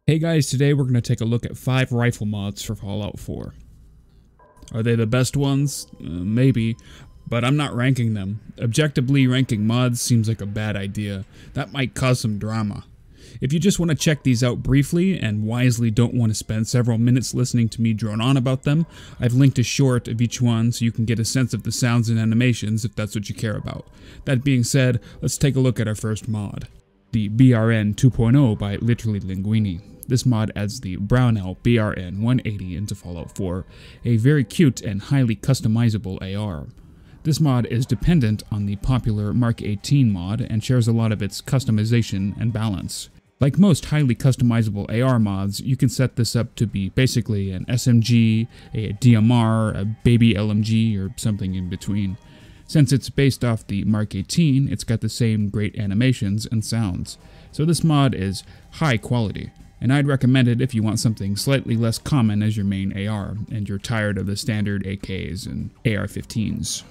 Hey guys, today we're going to take a look at 5 rifle mods for Fallout 4. Are they the best ones? Maybe, but I'm not ranking them. Objectively, ranking mods seems like a bad idea. That might cause some drama. If you just want to check these out briefly and wisely don't want to spend several minutes listening to me drone on about them, I've linked a short of each one so you can get a sense of the sounds and animations if that's what you care about. That being said, let's take a look at our first mod. The BRN 2.0 by Literally Linguini. This mod adds the Brownell BRN 180 into Fallout 4, a very cute and highly customizable AR. This mod is dependent on the popular Mark 18 mod and shares a lot of its customization and balance. Like most highly customizable AR mods, you can set this up to be basically an SMG, a DMR, a baby LMG, or something in between. Since it's based off the Mark 18, it's got the same great animations and sounds. So this mod is high quality, and I'd recommend it if you want something slightly less common as your main AR, and you're tired of the standard AKs and AR-15s.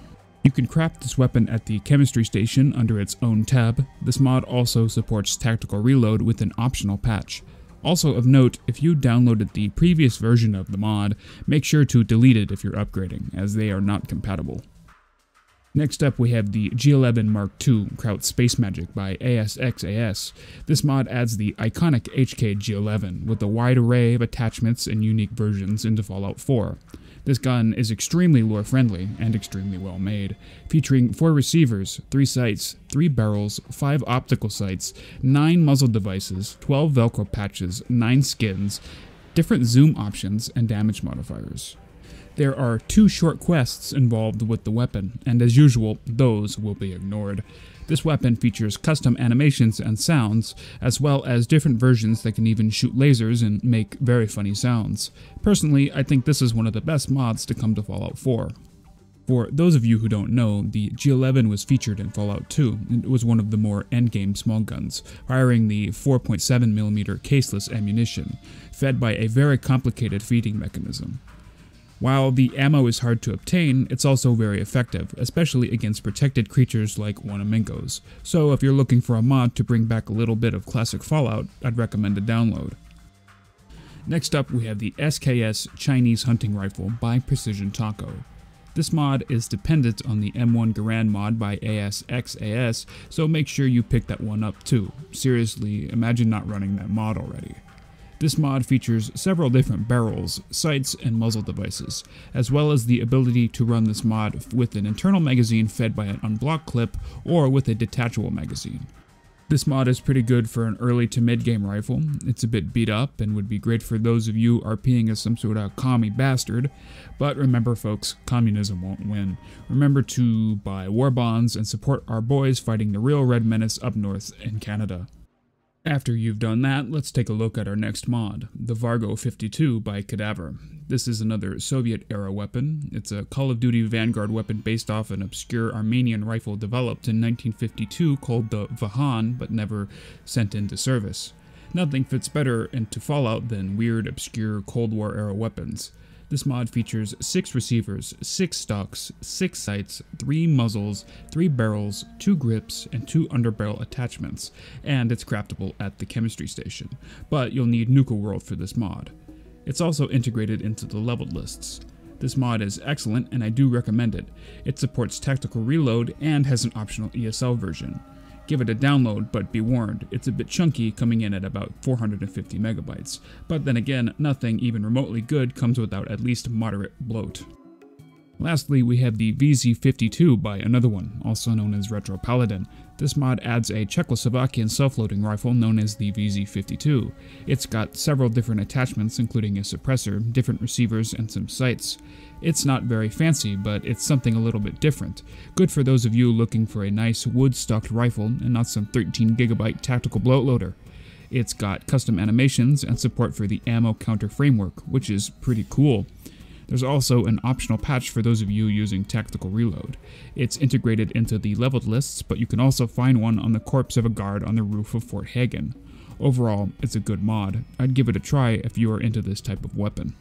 You can craft this weapon at the chemistry station under its own tab. This mod also supports tactical reload with an optional patch. Also of note, if you downloaded the previous version of the mod, make sure to delete it if you're upgrading, as they are not compatible. Next up we have the G11 Mark II Kraut Space Magic by ASXAS. This mod adds the iconic HK G11 with a wide array of attachments and unique versions into Fallout 4. This gun is extremely lore friendly and extremely well made, featuring 4 receivers, 3 sights, 3 barrels, 5 optical sights, 9 muzzle devices, 12 Velcro patches, 9 skins, different zoom options, and damage modifiers. There are 2 short quests involved with the weapon, and as usual, those will be ignored. This weapon features custom animations and sounds, as well as different versions that can even shoot lasers and make very funny sounds. Personally, I think this is one of the best mods to come to Fallout 4. For those of you who don't know, the G11 was featured in Fallout 2, and it was one of the more endgame small guns, firing the 4.7mm caseless ammunition, fed by a very complicated feeding mechanism. While the ammo is hard to obtain, it's also very effective, especially against protected creatures like Wanamingos. So if you're looking for a mod to bring back a little bit of classic Fallout, I'd recommend a download. Next up we have the SKS Chinese Hunting Rifle by Precision Taco. This mod is dependent on the M1 Garand mod by ASXAS, so make sure you pick that one up too. Seriously, imagine not running that mod already. This mod features several different barrels, sights, and muzzle devices, as well as the ability to run this mod with an internal magazine fed by an unblocked clip or with a detachable magazine. This mod is pretty good for an early to mid-game rifle. It's a bit beat up and would be great for those of you RPing as some sort of commie bastard, but remember folks, communism won't win. Remember to buy war bonds and support our boys fighting the real Red Menace up north in Canada. After you've done that, let's take a look at our next mod, the Vargo 52 by Cadaver. This is another Soviet-era weapon. It's a Call of Duty Vanguard weapon based off an obscure Armenian rifle developed in 1952 called the Vahan, but never sent into service. Nothing fits better into Fallout than weird, obscure Cold War-era weapons. This mod features 6 receivers, 6 stocks, 6 sights, 3 muzzles, 3 barrels, 2 grips, and 2 underbarrel attachments, and it's craftable at the chemistry station, but you'll need Nuka World for this mod. It's also integrated into the leveled lists. This mod is excellent and I do recommend it. It supports tactical reload and has an optional ESL version. Give it a download, but be warned, it's a bit chunky, coming in at about 450 megabytes. But then again, nothing even remotely good comes without at least moderate bloat. Lastly, we have the VZ52 by another one, also known as Retro Paladin. This mod adds a Czechoslovakian self-loading rifle known as the VZ52. It's got several different attachments, including a suppressor, different receivers, and some sights. It's not very fancy, but it's something a little bit different. Good for those of you looking for a nice wood-stocked rifle and not some 13GB tactical bloat loader. It's got custom animations and support for the ammo counter framework, which is pretty cool. There's also an optional patch for those of you using tactical reload. It's integrated into the leveled lists, but you can also find one on the corpse of a guard on the roof of Fort Hagen. Overall, it's a good mod. I'd give it a try if you are into this type of weapon.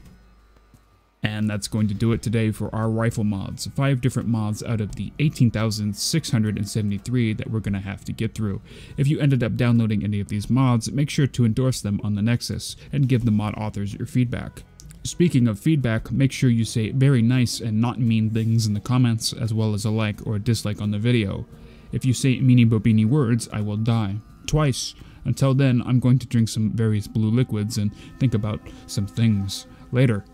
And that's going to do it today for our rifle mods. 5 different mods out of the 18,673 that we're going to have to get through. If you ended up downloading any of these mods, make sure to endorse them on the Nexus and give the mod authors your feedback. Speaking of feedback, make sure you say very nice and not mean things in the comments, as well as a like or a dislike on the video. If you say meanie bobini words, I will die. Twice. Until then, I'm going to drink some various blue liquids and think about some things. Later.